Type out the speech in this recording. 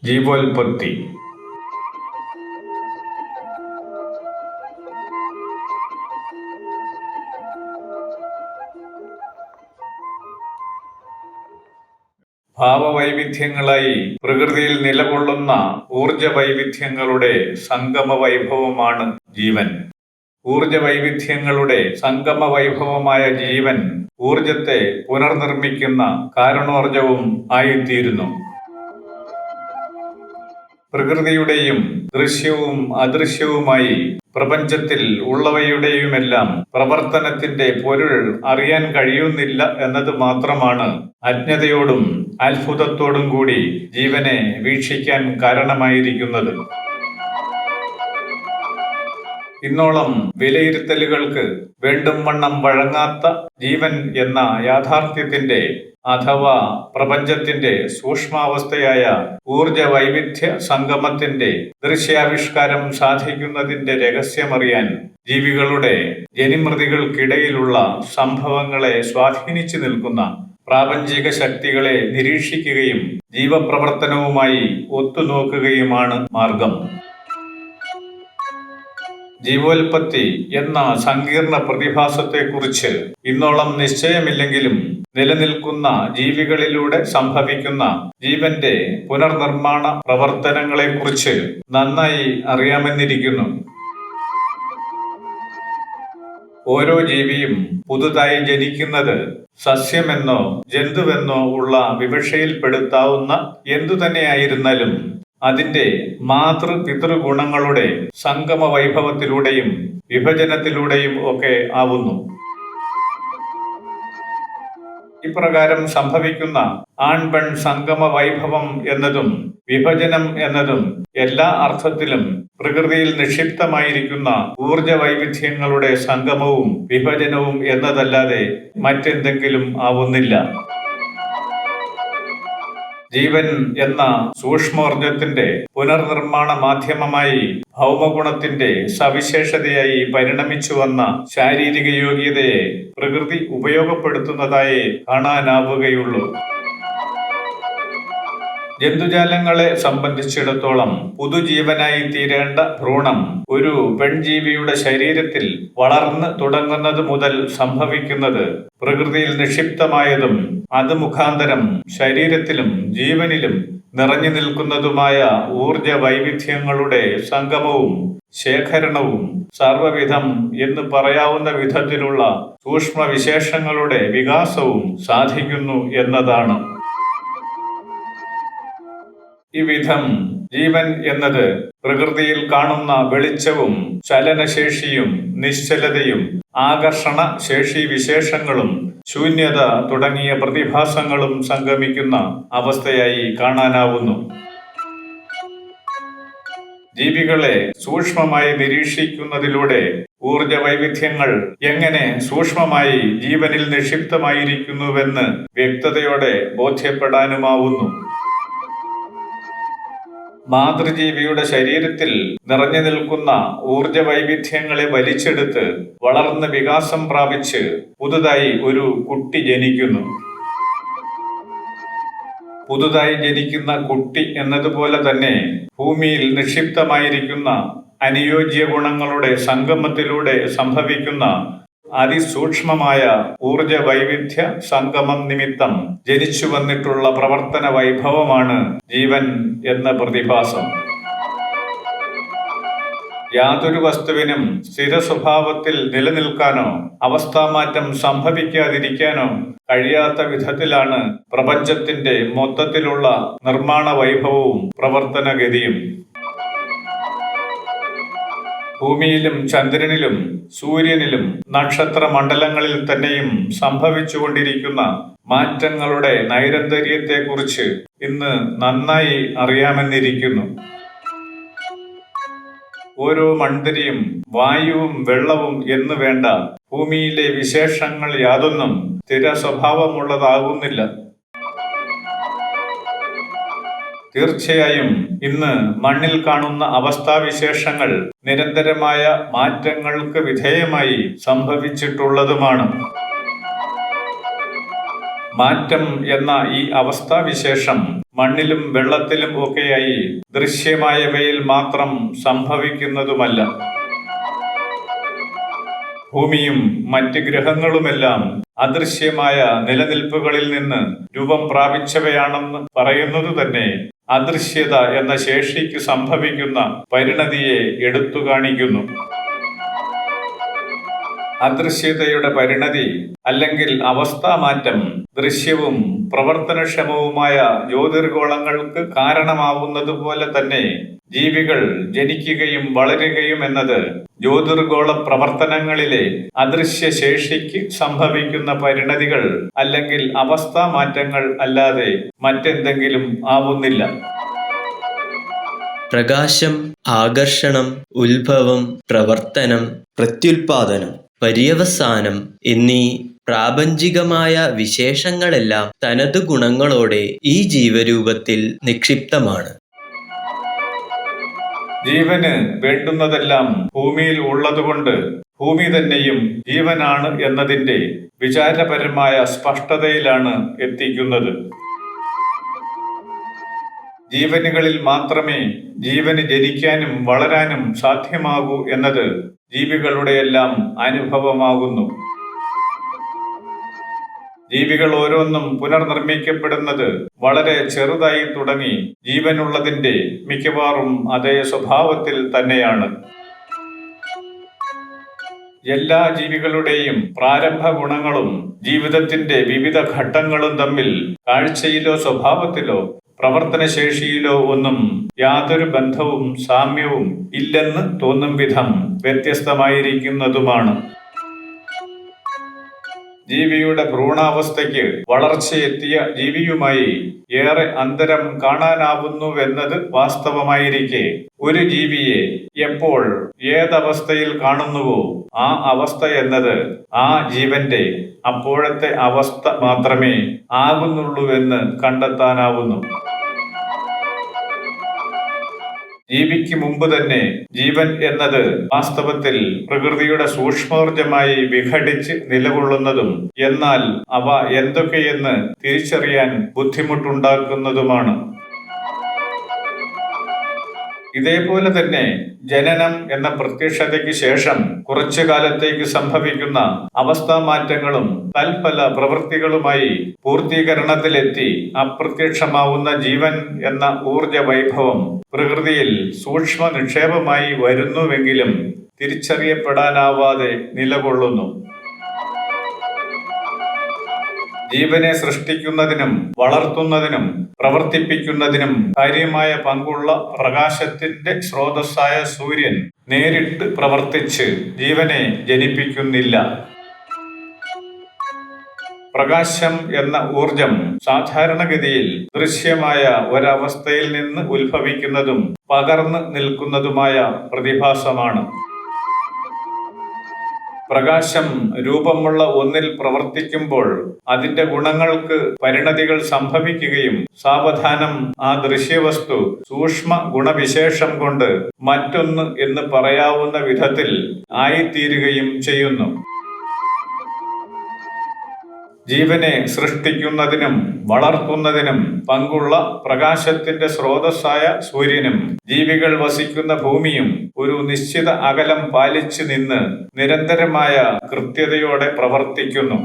ജീവോൽപത്തി. ഭാവവൈവിധ്യങ്ങളായി പ്രകൃതിയിൽ നിലകൊള്ളുന്ന ഊർജ വൈവിധ്യങ്ങളുടെ സംഗമ വൈഭവമാണ് ജീവൻ. ഊർജ വൈവിധ്യങ്ങളുടെ സംഗമ വൈഭവമായ ജീവൻ ഊർജത്തെ പുനർനിർമ്മിക്കുന്ന കാരണോർജവും ആയിത്തീരുന്നു. പ്രകൃതിയുടെയും ദൃശ്യവും അദൃശ്യവുമായി പ്രപഞ്ചത്തിൽ ഉള്ളവയുടെയുമെല്ലാം പ്രവർത്തനത്തിന്റെ പൊരുൾ അറിയാൻ കഴിയുന്നില്ല എന്നത് മാത്രമാണ് അജ്ഞതയോടും അത്ഭുതത്തോടും കൂടി ജീവനെ വീക്ഷിക്കാൻ കാരണമായിരിക്കുന്നത്. ഇന്നോളം വിലയിരുത്തലുകൾക്ക് വേണ്ടും വണ്ണം വഴങ്ങാത്ത ജീവൻ എന്ന യാഥാർത്ഥ്യത്തിന്റെ അഥവാ പ്രപഞ്ചത്തിന്റെ സൂക്ഷ്മാവസ്ഥയായ ഊർജ വൈവിധ്യ സംഗമത്തിന്റെ ദൃശ്യാവിഷ്കാരം സാധിക്കുന്നതിന്റെ രഹസ്യമറിയാൻ ജീവികളുടെ ജനിമൃതികൾക്കിടയിലുള്ള സംഭവങ്ങളെ സ്വാധീനിച്ചു നിൽക്കുന്ന പ്രാപഞ്ചിക ശക്തികളെ നിരീക്ഷിക്കുകയും ജീവപ്രവർത്തനവുമായി ഒത്തുനോക്കുകയുമാണ് മാർഗം. ജീവോൽപത്തി എന്ന സങ്കീർണ പ്രതിഭാസത്തെക്കുറിച്ച് ഇന്നോളം നിശ്ചയമില്ലെങ്കിലും നിലനിൽക്കുന്ന ജീവികളിലൂടെ സംഭവിക്കുന്ന ജീവന്റെ പുനർനിർമ്മാണ പ്രവർത്തനങ്ങളെക്കുറിച്ച് നന്നായി അറിയാമെന്നിരിക്കുന്നു. ഓരോ ജീവിയും പുതുതായി ജനിക്കുന്നത് സസ്യമെന്നോ ജന്തുവെന്നോ ഉള്ള വിവക്ഷയിൽപ്പെടുത്താവുന്ന എന്തുതന്നെയായിരുന്നാലും അതിന്റെ മാതൃപിതൃഗുണങ്ങളുടെ സംഗമ വൈഭവത്തിലൂടെയും വിഭജനത്തിലൂടെയും ഒക്കെ ആവുന്നു. ഇപ്രകാരം സംഭവിക്കുന്ന ആൺപെൺ സംഗമ വൈഭവം എന്നതും വിഭജനം എന്നതും എല്ലാ അർത്ഥത്തിലും പ്രകൃതിയിൽ നിക്ഷിപ്തമായിരിക്കുന്ന ഊർജ വൈവിധ്യങ്ങളുടെ സംഗമവും വിഭജനവും എന്നതല്ലാതെ മറ്റെന്തെങ്കിലും ആവുന്നില്ല. ജീവൻ എന്ന സൂക്ഷ്മോർജത്തിന്റെ പുനർനിർമ്മാണ മാധ്യമമായി ഭൗമഗുണത്തിന്റെ സവിശേഷതയായി പരിണമിച്ചു വന്ന ശാരീരിക യോഗ്യതയെ പ്രകൃതി ഉപയോഗപ്പെടുത്തുന്നതായി കാണാനാവുകയുള്ളൂ. ജന്തുജാലങ്ങളെ സംബന്ധിച്ചിടത്തോളം പുതുജീവനായി തീരേണ്ട ഭ്രൂണം ഒരു പെൺജീവിയുടെ ശരീരത്തിൽ വളർന്നു തുടങ്ങുന്നത് മുതൽ സംഭവിക്കുന്നത് പ്രകൃതിയിൽ നിക്ഷിപ്തമായതും അത് മുഖാന്തരം ശരീരത്തിലും ജീവനിലും നിറഞ്ഞു നിൽക്കുന്നതുമായ ഊർജ വൈവിധ്യങ്ങളുടെ സംഗമവും ശേഖരണവും സർവവിധം എന്ന് പറയാവുന്ന വിധത്തിലുള്ള സൂക്ഷ്മവിശേഷങ്ങളുടെ വികാസവും സാധിക്കുന്നു എന്നതാണ്. ഇവിധം ജീവൻ എന്നത് പ്രകൃതിയിൽ കാണുന്ന വെളിച്ചവും ചലനശേഷിയും നിശ്ചലതയും ആകർഷണ ശേഷി വിശേഷങ്ങളും ശൂന്യത തുടങ്ങിയ പ്രതിഭാസങ്ങളും സംഗമിക്കുന്ന അവസ്ഥയായി കാണാനാവുന്നു. ജീവികളെ സൂക്ഷ്മമായി നിരീക്ഷിക്കുന്നതിലൂടെ ഊർജ വൈവിധ്യങ്ങൾ എങ്ങനെ സൂക്ഷ്മമായി ജീവനിൽ നിക്ഷിപ്തമായിരിക്കുന്നുവെന്ന് വ്യക്തതയോടെ ബോധ്യപ്പെടാനുമാവുന്നു. മാതൃജീവിയുടെ ശരീരത്തിൽ നിറഞ്ഞു നിൽക്കുന്ന ഊർജ വൈവിധ്യങ്ങളെ വലിച്ചെടുത്ത് വളർന്ന് വികാസം പ്രാപിച്ച് പുതുതായി ഒരു കുട്ടി ജനിക്കുന്നു. പുതുതായി ജനിക്കുന്ന കുട്ടി എന്നതുപോലെ തന്നെ ഭൂമിയിൽ നിക്ഷിപ്തമായിരിക്കുന്ന അനുയോജ്യ ഗുണങ്ങളുടെ സംഗമത്തിലൂടെ സംഭവിക്കുന്ന അതിസൂക്ഷ്മമായ ഊർജ വൈവിധ്യ സംഗമം നിമിത്തം ജനിച്ചു വന്നിട്ടുള്ള പ്രവർത്തന വൈഭവമാണ് ജീവൻ എന്ന പ്രതിഭാസം. യാതൊരു വസ്തുവിനും സ്ഥിര സ്വഭാവത്തിൽ നിലനിൽക്കാനോ അവസ്ഥാമാറ്റം സംഭവിക്കാതിരിക്കാനോ കഴിയാത്ത വിധത്തിലാണ് പ്രപഞ്ചത്തിന്റെ മൊത്തത്തിലുള്ള നിർമ്മാണ വൈഭവവും പ്രവർത്തനഗതിയും. ഭൂമിയിലും ചന്ദ്രനിലും സൂര്യനിലും നക്ഷത്ര മണ്ഡലങ്ങളിൽ തന്നെയും സംഭവിച്ചുകൊണ്ടിരിക്കുന്ന മാറ്റങ്ങളുടെ നൈരന്തര്യത്തെക്കുറിച്ച് ഇന്ന് നന്നായി അറിയാമെന്നിരിക്കുന്നു. ഓരോ മൺതരിയും വായുവും വെള്ളവും എന്നു വേണ്ട ഭൂമിയിലെ വിശേഷങ്ങൾ യാതൊന്നും സ്ഥിര സ്വഭാവമുള്ളതാകുന്നില്ല. തീർച്ചയായും ഇന്ന് മണ്ണിൽ കാണുന്ന അവസ്ഥാവിശേഷങ്ങൾ നിരന്തരമായ മാറ്റങ്ങൾക്ക് വിധേയമായി സംഭവിച്ചിട്ടുള്ളതുമാണ്. മാറ്റം എന്ന ഈ അവസ്ഥാവിശേഷം മണ്ണിലും വെള്ളത്തിലും ഒക്കെയായി ദൃശ്യമായവയിൽ മാത്രം സംഭവിക്കുന്നതുമല്ല. ഭൂമിയും മറ്റ് ഗ്രഹങ്ങളുമെല്ലാം അദൃശ്യമായ നിലനിൽപ്പുകളിൽ നിന്ന് രൂപം പ്രാപിച്ചവയാണെന്ന് പറയുന്നത് തന്നെ അദൃശ്യത എന്ന ശേഷിക്ക് സംഭവിക്കുന്ന പരിണതിയെ എടുത്തു കാണിക്കുന്നു. അദൃശ്യതയുടെ പരിണതി അല്ലെങ്കിൽ അവസ്ഥാമാറ്റം ദൃശ്യവും പ്രവർത്തനക്ഷമവുമായ ജ്യോതിർഗോളങ്ങൾക്ക് കാരണമാവുന്നതുപോലെ തന്നെ ജീവികൾ ജനിക്കുകയും വളരുകയും എന്നത് ജ്യോതിർഗോള പ്രവർത്തനങ്ങളിലെ അദൃശ്യ ശേഷിക്ക് സംഭവിക്കുന്ന പരിണതികൾ അല്ലെങ്കിൽ അവസ്ഥാമാറ്റങ്ങൾ അല്ലാതെ മറ്റെന്തെങ്കിലും ആവുന്നില്ല. പ്രകാശം, ആകർഷണം, ഉത്ഭവം, പ്രവർത്തനം, പ്രത്യുൽപാദനം, പര്യവസാനം എന്നീ പ്രാപഞ്ചികമായ വിശേഷങ്ങളെല്ലാം തനതു ഗുണങ്ങളോടെ ഈ ജീവരൂപത്തിൽ നിക്ഷിപ്തമാണ്. ജീവന് വേണ്ടുന്നതെല്ലാം ഭൂമിയിൽ ഉള്ളതുകൊണ്ട് ഭൂമി തന്നെയും ജീവനാണ് എന്നതിന്റെ വിചാരപരമായ സ്പഷ്ടതയിലാണ് എത്തിക്കുന്നത്. ജീവനുകളിൽ മാത്രമേ ജീവന് ജനിക്കാനും വളരാനും സാധ്യമാകൂ എന്നത് ജീവികളുടെയെല്ലാം അനുഭവമാകുന്നു. ജീവികൾ ഓരോന്നും പുനർനിർമ്മിക്കപ്പെടുന്നത് വളരെ ചെറുതായി തുടങ്ങി ജീവനുള്ളതിന്റെ മിക്കവാറും അതേ സ്വഭാവത്തിൽ തന്നെയാണ്. എല്ലാ ജീവികളുടെയും പ്രാരംഭ ഗുണങ്ങളും ജീവിതത്തിന്റെ വിവിധ ഘട്ടങ്ങളും തമ്മിൽ കാഴ്ചയിലോ സ്വഭാവത്തിലോ പ്രവർത്തനശേഷിയിലോ ഒന്നും യാതൊരു ബന്ധവും സാമ്യവും ഇല്ലെന്ന് തോന്നും വിധം വ്യത്യസ്തമായിരിക്കുന്നതുമാണ്. ജീവിയുടെ ഭ്രൂണാവസ്ഥയ്ക്ക് വളർച്ചയെത്തിയ ജീവിയുമായി ഏറെ അന്തരം കാണാനാവുന്നുവെന്നത് വാസ്തവമായിരിക്കെ ഒരു ജീവിയെ എപ്പോൾ ഏതവസ്ഥയിൽ കാണുന്നുവോ ആ അവസ്ഥ എന്നത് ആ ജീവന്റെ അപ്പോഴത്തെ അവസ്ഥ മാത്രമേ ആകുന്നുള്ളൂവെന്ന് കണ്ടെത്താനാവുന്നു. ജീവിക്ക് മുമ്പ് തന്നെ ജീവൻ എന്നത് വാസ്തവത്തിൽ പ്രകൃതിയുടെ സൂക്ഷ്മോർജമായി വിഘടിച്ച് നിലകൊള്ളുന്നതും എന്നാൽ അവ എന്തൊക്കെയെന്ന് തിരിച്ചറിയാൻ ബുദ്ധിമുട്ടുണ്ടാക്കുന്നതുമാണ്. ഇതേപോലെ തന്നെ ജനനം എന്ന പ്രത്യക്ഷതയ്ക്ക് ശേഷം കുറച്ചു കാലത്തേക്ക് സംഭവിക്കുന്ന അവസ്ഥാമാറ്റങ്ങളും തൽഫല പ്രവൃത്തികളുമായി പൂർത്തീകരണത്തിലെത്തി അപ്രത്യക്ഷമാവുന്ന ജീവൻ എന്ന ഊർജ വൈഭവം പ്രകൃതിയിൽ സൂക്ഷ്മ നിക്ഷേപമായി വരുന്നുവെങ്കിലും തിരിച്ചറിയപ്പെടാനാവാതെ നിലകൊള്ളുന്നു. ജീവനെ സൃഷ്ടിക്കുന്നതിനും വളർത്തുന്നതിനും പ്രവർത്തിപ്പിക്കുന്നതിനും കാര്യമായ പങ്കുള്ള പ്രകാശത്തിന്റെ സ്രോതസ്സായ സൂര്യൻ നേരിട്ട് പ്രവർത്തിച്ച് ജീവനെ ജനിപ്പിക്കുന്നില്ല. പ്രകാശം എന്ന ഊർജം സാധാരണഗതിയിൽ ദൃശ്യമായ ഒരവസ്ഥയിൽ നിന്ന് ഉത്ഭവിക്കുന്നതും പകർന്നു നിൽക്കുന്നതുമായ പ്രതിഭാസമാണ്. പ്രകാശം രൂപമുള്ള ഒന്നിൽ പ്രവർത്തിക്കുമ്പോൾ അതിന്റെ ഗുണങ്ങൾക്ക് പരിണതികൾ സംഭവിക്കുകയും സാവധാനം ആ ദൃശ്യവസ്തു സൂക്ഷ്മ ഗുണവിശേഷം കൊണ്ട് മറ്റൊന്ന് എന്ന് പറയാവുന്ന വിധത്തിൽ ആയിത്തീരുകയും ചെയ്യുന്നു. ജീവനെ സൃഷ്ടിക്കുന്നതിനും വളർത്തുന്നതിനും പങ്കുള്ള പ്രകാശത്തിന്റെ സ്രോതസ്സായ സൂര്യനും ജീവികൾ വസിക്കുന്ന ഭൂമിയും ഒരു നിശ്ചിത അകലം പാലിച്ചു നിന്ന് നിരന്തരമായ കൃത്യതയോടെ പ്രവർത്തിക്കുന്നു.